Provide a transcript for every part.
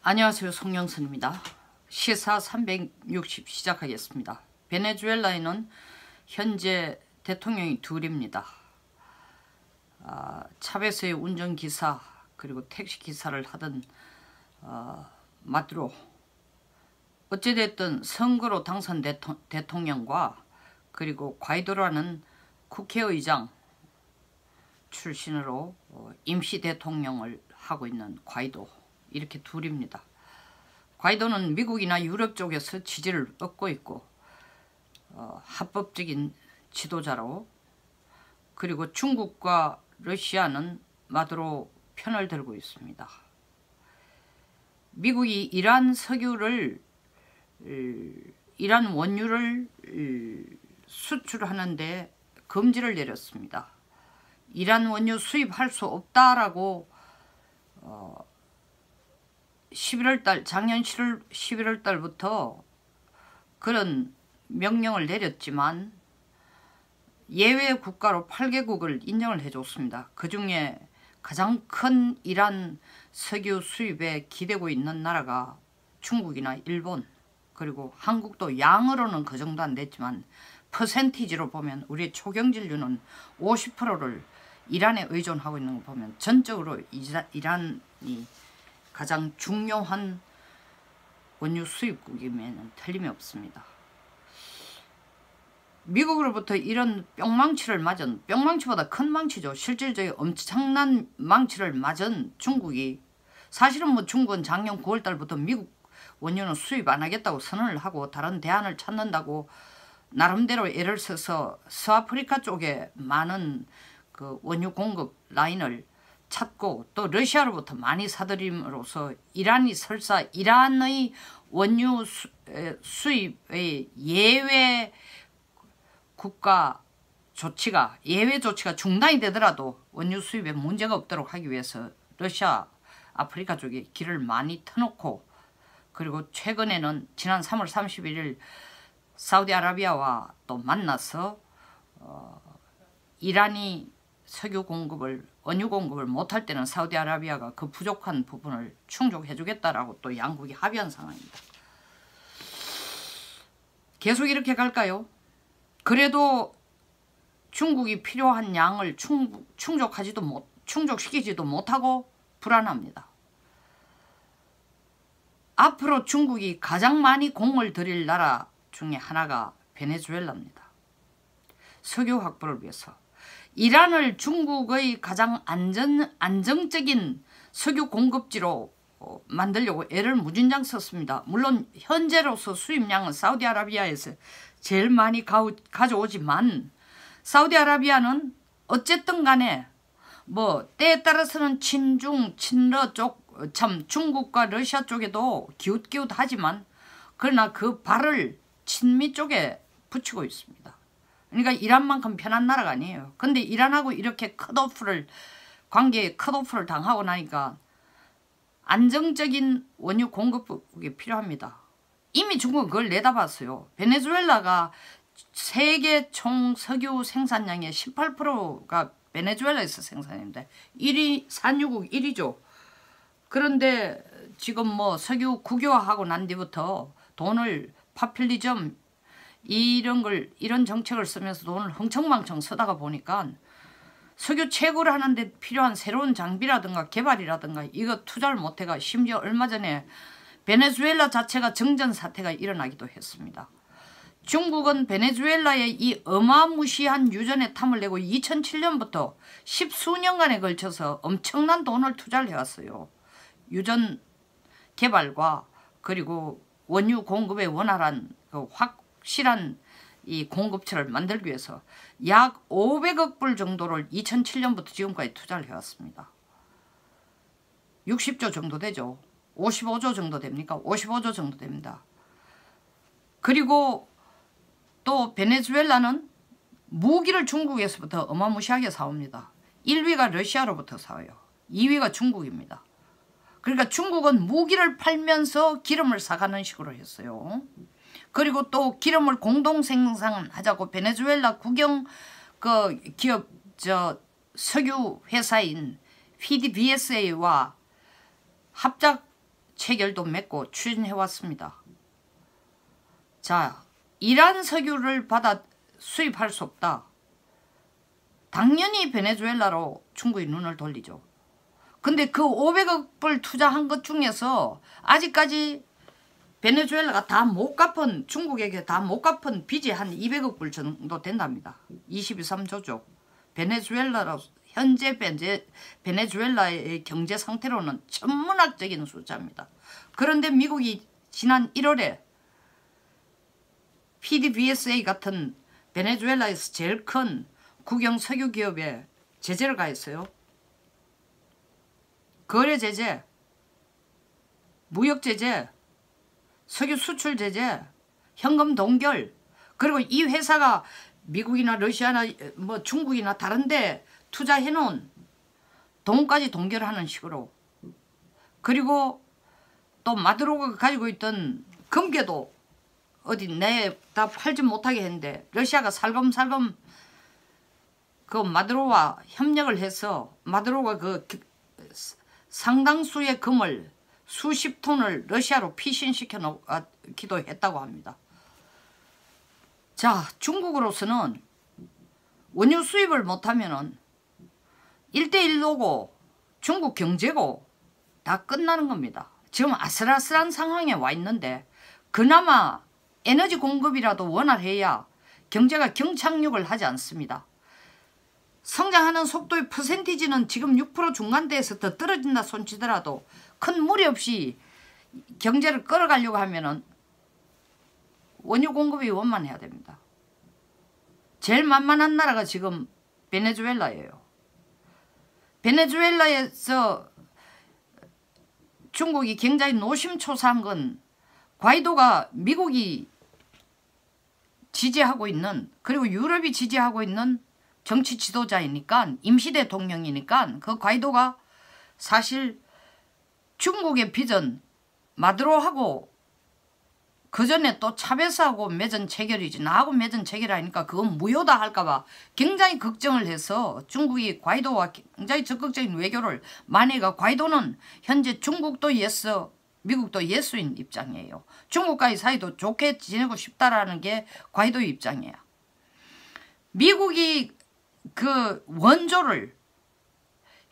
안녕하세요. 송영선입니다. 시사 360 시작하겠습니다. 베네수엘라에는 현재 대통령이 둘입니다. 차베스의 운전기사 그리고 택시기사를 하던 마두로, 어찌됐든 선거로 당선 대통령과 그리고 과이도라는 국회의장 출신으로 임시 대통령을 하고 있는 과이도, 이렇게 둘입니다. 과이도는 미국이나 유럽 쪽에서 지지를 얻고 있고 합법적인 지도자로, 그리고 중국과 러시아는 마두로 편을 들고 있습니다. 미국이 이란 원유를 수출하는데 금지를 내렸습니다. 이란 원유 수입할 수 없다라고 작년 11월 달부터 그런 명령을 내렸지만 예외 국가로 8개국을 인정을 해줬습니다. 그 중에 가장 큰 이란 석유 수입에 기대고 있는 나라가 중국이나 일본, 그리고 한국도 양으로는 그 정도 안 됐지만 퍼센티지로 보면 우리의 초경질류는 50%를 이란에 의존하고 있는 거 보면 전적으로 이란이 가장 중요한 원유 수입국이면 틀림이 없습니다. 미국으로부터 이런 뿅망치를 맞은, 뿅망치보다 큰 망치죠. 실질적인 엄청난 망치를 맞은 중국이, 사실은 뭐 중국은 작년 9월 달부터 미국 원유는 수입 안 하겠다고 선언을 하고 다른 대안을 찾는다고 나름대로 애를 써서 서아프리카 쪽에 많은 그 원유 공급 라인을 찾고, 또 러시아로부터 많이 사들임으로써 이란이 설사 이란의 원유 수입의 예외 조치가 중단이 되더라도 원유 수입에 문제가 없도록 하기 위해서 러시아, 아프리카 쪽에 길을 많이 터놓고, 그리고 최근에는 지난 3월 31일 사우디아라비아와 또 만나서 이란이 원유 공급을 못할 때는 사우디아라비아가 그 부족한 부분을 충족해 주겠다라고 또 양국이 합의한 상황입니다. 계속 이렇게 갈까요? 그래도 중국이 필요한 양을 충족시키지도 못하고 불안합니다. 앞으로 중국이 가장 많이 공을 들일 나라 중에 하나가 베네수엘라입니다. 석유 확보를 위해서 이란을 중국의 가장 안정적인 석유 공급지로 만들려고 애를 무진장 썼습니다. 물론 현재로서 수입량은 사우디아라비아에서 제일 많이 가져오지만 사우디아라비아는 어쨌든 간에 뭐 때에 따라서는 친중, 친러 쪽, 참 중국과 러시아 쪽에도 기웃기웃하지만 그러나 그 발을 친미 쪽에 붙이고 있습니다. 그러니까 이란만큼 편한 나라가 아니에요. 근데 이란하고 이렇게 관계에 컷오프를 당하고 나니까 안정적인 원유 공급국이 필요합니다. 이미 중국은 그걸 내다봤어요. 베네수엘라가 세계 총 석유 생산량의 18%가 베네수엘라에서 생산했는데 산유국 1위죠. 그런데 지금 뭐 석유 국유화하고 난 뒤부터 돈을 파퓰리즘 이런 정책을 쓰면서 돈을 흥청망청 쓰다가 보니까 석유 채굴을 하는데 필요한 새로운 장비라든가 개발이라든가 이거 투자를 못해가 심지어 얼마 전에 베네수엘라 자체가 정전 사태가 일어나기도 했습니다. 중국은 베네수엘라의 이 어마무시한 유전에 탐을 내고 2007년부터 10수년간에 걸쳐서 엄청난 돈을 투자를 해왔어요. 유전 개발과 그리고 원유 공급의 원활한 확실한 이 공급처를 만들기 위해서 약 500억 불 정도를 2007년부터 지금까지 투자를 해왔습니다. 60조 정도 되죠. 55조 정도 됩니까? 55조 정도 됩니다. 그리고 또 베네수엘라는 무기를 중국에서부터 어마무시하게 사옵니다. 1위가 러시아로부터 사와요. 2위가 중국입니다. 그러니까 중국은 무기를 팔면서 기름을 사가는 식으로 했어요. 그리고 또 기름을 공동 생산하자고 베네수엘라 국영 기업 석유 회사인 PDVSA와 합작 체결도 맺고 추진해왔습니다. 자, 이란 석유를 받아 수입할 수 없다. 당연히 베네수엘라로 중국이 눈을 돌리죠. 근데 그 500억 불 투자한 것 중에서 아직까지 베네수엘라가 다 못 갚은, 중국에게 다 못 갚은 빚이 한 200억 불 정도 된답니다. 23조죠. 베네수엘라로 현재 베네수엘라의 경제 상태로는 천문학적인 숫자입니다. 그런데 미국이 지난 1월에 PDVSA 같은 베네수엘라에서 제일 큰 국영 석유 기업에 제재를 가했어요. 거래 제재, 무역 제재, 석유 수출 제재, 현금 동결. 그리고 이 회사가 미국이나 러시아나 뭐 중국이나 다른데 투자해 놓은 돈까지 동결하는 식으로. 그리고 또 마두로가 가지고 있던 금괴도 어디 내다 팔지 못하게 했는데 러시아가 살금살금 그 마두로와 협력을 해서 마두로가 그 상당수의 금을 수십 톤을 러시아로 피신시켜 놓기도 했다고 합니다. 자, 중국으로서는 원유 수입을 못하면은 1대1로고 중국 경제고 다 끝나는 겁니다. 지금 아슬아슬한 상황에 와 있는데 그나마 에너지 공급이라도 원활해야 경제가 경착륙을 하지 않습니다. 성장하는 속도의 퍼센티지는 지금 6% 중간대에서 더 떨어진다 손치더라도 큰 무리 없이 경제를 끌어가려고 하면은 원유 공급이 원만해야 됩니다. 제일 만만한 나라가 지금 베네수엘라예요. 베네수엘라에서 중국이 굉장히 노심초사한 건 과이도가 미국이 지지하고 있는, 그리고 유럽이 지지하고 있는 정치 지도자이니까, 임시대통령이니까 그 과이도가 사실 중국의 빚은 마두로하고 그 전에 또 차베스하고 맺은 체결이지 나하고 맺은 체결하니까 그건 무효다 할까봐 굉장히 걱정을 해서 중국이 과이도와 굉장히 적극적인 외교를 많이 해가 과이도는 현재 중국도 예스, 미국도 예스인 입장이에요. 중국과의 사이도 좋게 지내고 싶다라는 게 과이도의 입장이에요. 미국이 그 원조를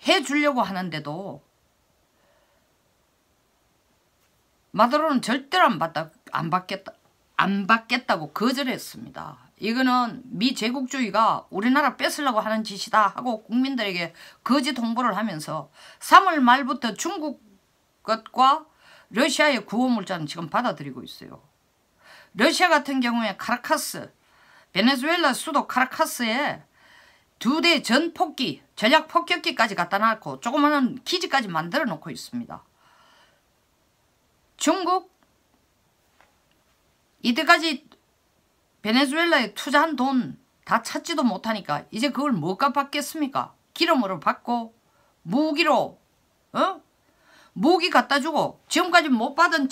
해주려고 하는데도 마두로는 절대로 안 받겠다고 거절했습니다. 이거는 미 제국주의가 우리나라 뺏으려고 하는 짓이다 하고 국민들에게 거짓 홍보를 하면서 3월 말부터 중국 것과 러시아의 구호물자는 지금 받아들이고 있어요. 러시아 같은 경우에 카라카스, 베네수엘라 수도 카라카스에 2대 전폭기, 전략 폭격기까지 갖다 놨고 조그마한 기지까지 만들어 놓고 있습니다. 중국 이때까지 베네수엘라에 투자한 돈 다 찾지도 못하니까 이제 그걸 뭐가 받겠습니까? 기름으로 받고 무기로 무기 갖다 주고 지금까지 못 받은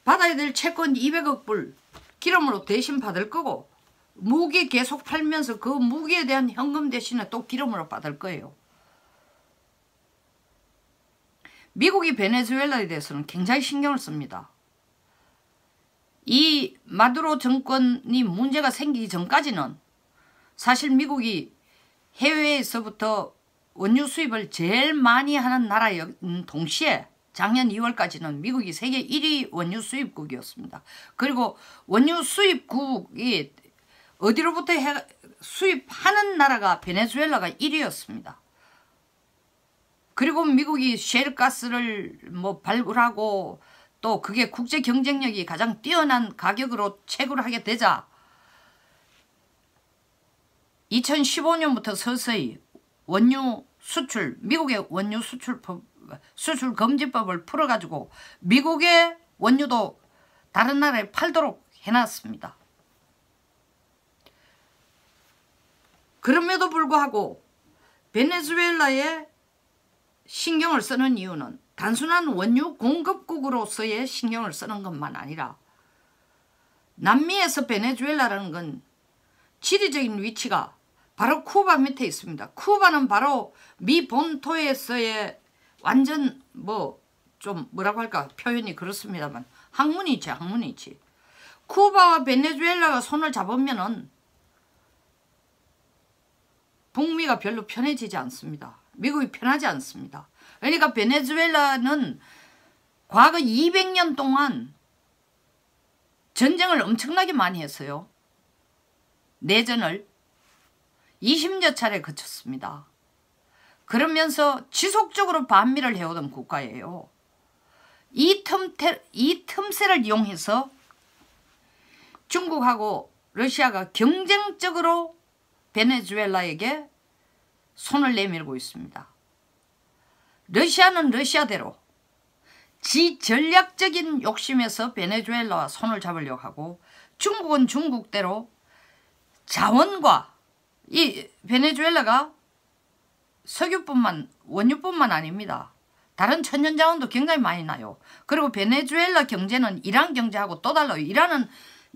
받아야 될 채권 200억 불 기름으로 대신 받을 거고 무기 계속 팔면서 그 무기에 대한 현금 대신에 또 기름으로 받을 거예요. 미국이 베네수엘라에 대해서는 굉장히 신경을 씁니다. 이 마두로 정권이 문제가 생기기 전까지는 사실 미국이 해외에서부터 원유 수입을 제일 많이 하는 나라인 동시에 작년 2월까지는 미국이 세계 1위 원유 수입국이었습니다. 그리고 원유 수입국이 어디로부터 수입하는 나라가 베네수엘라가 1위였습니다. 그리고 미국이 셰일가스를 뭐 발굴하고 또 그게 국제 경쟁력이 가장 뛰어난 가격으로 채굴하게 되자 2015년부터 서서히 원유 수출, 미국의 원유 수출 금지법을 풀어가지고 미국의 원유도 다른 나라에 팔도록 해놨습니다. 그럼에도 불구하고 베네수엘라에 신경을 쓰는 이유는 단순한 원유 공급국으로서의 신경을 쓰는 것만 아니라 남미에서 베네수엘라라는 건 지리적인 위치가 바로 쿠바 밑에 있습니다. 쿠바는 바로 미 본토에서의 완전 좀 뭐라고 할까 표현이 그렇습니다만 학문이 있지 학문이 있지. 쿠바와 베네수엘라가 손을 잡으면은 북미가 별로 편해지지 않습니다. 미국이 편하지 않습니다. 그러니까 베네수엘라는 과거 200년 동안 전쟁을 엄청나게 많이 했어요. 내전을 20여 차례 거쳤습니다. 그러면서 지속적으로 반미를 해오던 국가예요. 이 틈새를 이용해서 중국하고 러시아가 경쟁적으로 베네수엘라에게 손을 내밀고 있습니다. 러시아는 러시아대로 지 전략적인 욕심에서 베네수엘라와 손을 잡으려고 하고 중국은 중국대로 자원과 이 베네수엘라가 원유뿐만 아닙니다. 다른 천연자원도 굉장히 많이 나요. 그리고 베네수엘라 경제는 이란 경제하고 또 달라요. 이란은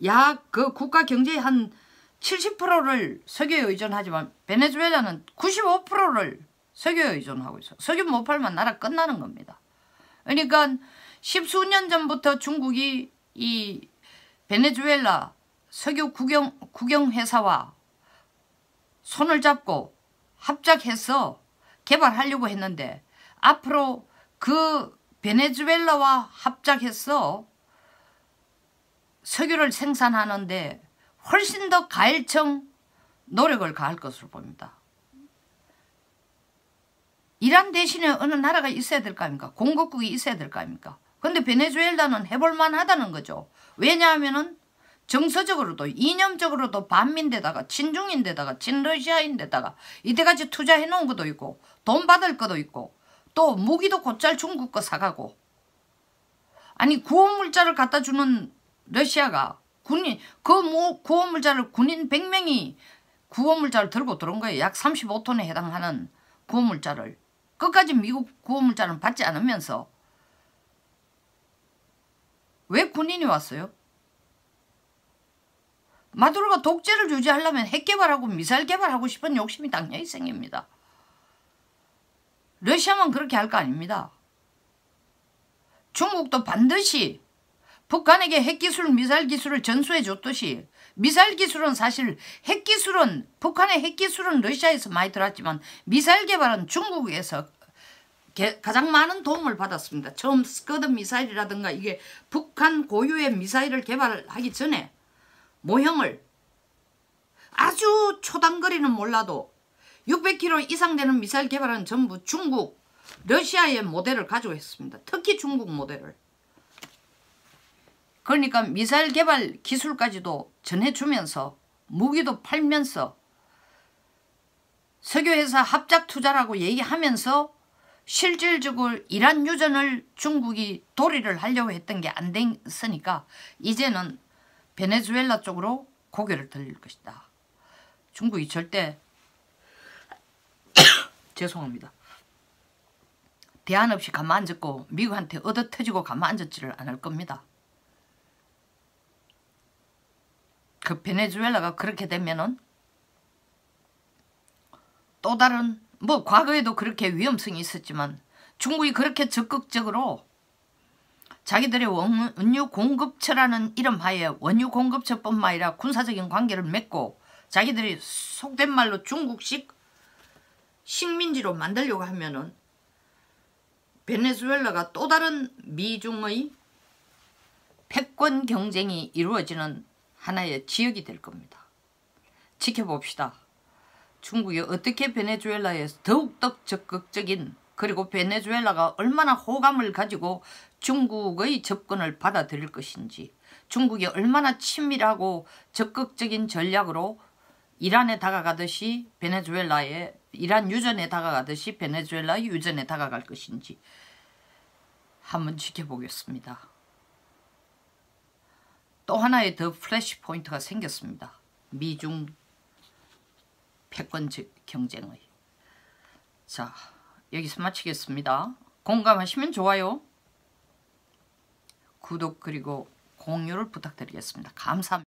약 그 국가 경제의 한 70%를 석유에 의존하지만 베네수엘라는 95%를 석유에 의존하고 있어요. 석유 못 팔면 나라 끝나는 겁니다. 그러니까 십수년 전부터 중국이 이 베네수엘라 석유 국영회사와 손을 잡고 합작해서 개발하려고 했는데 앞으로 그 베네수엘라와 합작해서 석유를 생산하는데 훨씬 더 가일청 노력을 가할 것으로 봅니다. 이란 대신에 어느 나라가 있어야 될 거 아닙니까? 공급국이 있어야 될 거 아닙니까? 근데 베네수엘라는 해볼만 하다는 거죠. 왜냐하면은 정서적으로도 이념적으로도 반민데다가 친중인데다가 친러시아인데다가 이때까지 투자해 놓은 것도 있고 돈 받을 것도 있고 또 무기도 곧잘 중국 거 사가고 아니 구호물자를 갖다 주는 러시아가 군인 구호물자를 군인 100명이 구호물자를 들고 들어온 거예요. 약 35톤에 해당하는 구호물자를 끝까지 미국 구호물자는 받지 않으면서 왜 군인이 왔어요? 마두로가 독재를 유지하려면 핵 개발하고 미사일 개발하고 싶은 욕심이 당연히 생깁니다. 러시아만 그렇게 할 거 아닙니다. 중국도 반드시 북한에게 핵기술, 미사일 기술을 전수해 줬듯이 미사일 기술은 사실 핵기술은 북한의 핵기술은 러시아에서 많이 들어왔지만 미사일 개발은 중국에서 가장 많은 도움을 받았습니다. 처음 스커드 미사일이라든가 이게 북한 고유의 미사일을 개발하기 전에 모형을 아주 초단거리는 몰라도 600km 이상 되는 미사일 개발은 전부 중국, 러시아의 모델을 가지고 했습니다. 특히 중국 모델을. 그러니까 미사일 개발 기술까지도 전해주면서 무기도 팔면서 석유회사 합작 투자라고 얘기하면서 실질적으로 이란 유전을 중국이 도리를 하려고 했던 게 안 됐으니까 이제는 베네수엘라 쪽으로 고개를 돌릴 것이다. 중국이 절대 죄송합니다. 대안 없이 가만 앉았고 미국한테 얻어터지고 가만 앉았지를 않을 겁니다. 그 베네수엘라가 그렇게 되면은 또 다른 뭐 과거에도 그렇게 위험성이 있었지만 중국이 그렇게 적극적으로 자기들의 원유 공급처라는 이름 하에 원유 공급처뿐만 아니라 군사적인 관계를 맺고 자기들이 속된 말로 중국식 식민지로 만들려고 하면은 베네수엘라가 또 다른 미중의 패권 경쟁이 이루어지는 하나의 지역이 될 겁니다. 지켜봅시다. 중국이 어떻게 베네수엘라에 더욱더 적극적인 그리고 베네수엘라가 얼마나 호감을 가지고 중국의 접근을 받아들일 것인지 중국이 얼마나 친밀하고 적극적인 전략으로 이란에 다가가듯이 베네수엘라에 이란 유전에 다가가듯이 베네수엘라 유전에 다가갈 것인지 한번 지켜보겠습니다. 또 하나의 더 플래시 포인트가 생겼습니다. 미중 패권 경쟁의. 자, 여기서 마치겠습니다. 공감하시면 좋아요, 구독 그리고 공유를 부탁드리겠습니다. 감사합니다.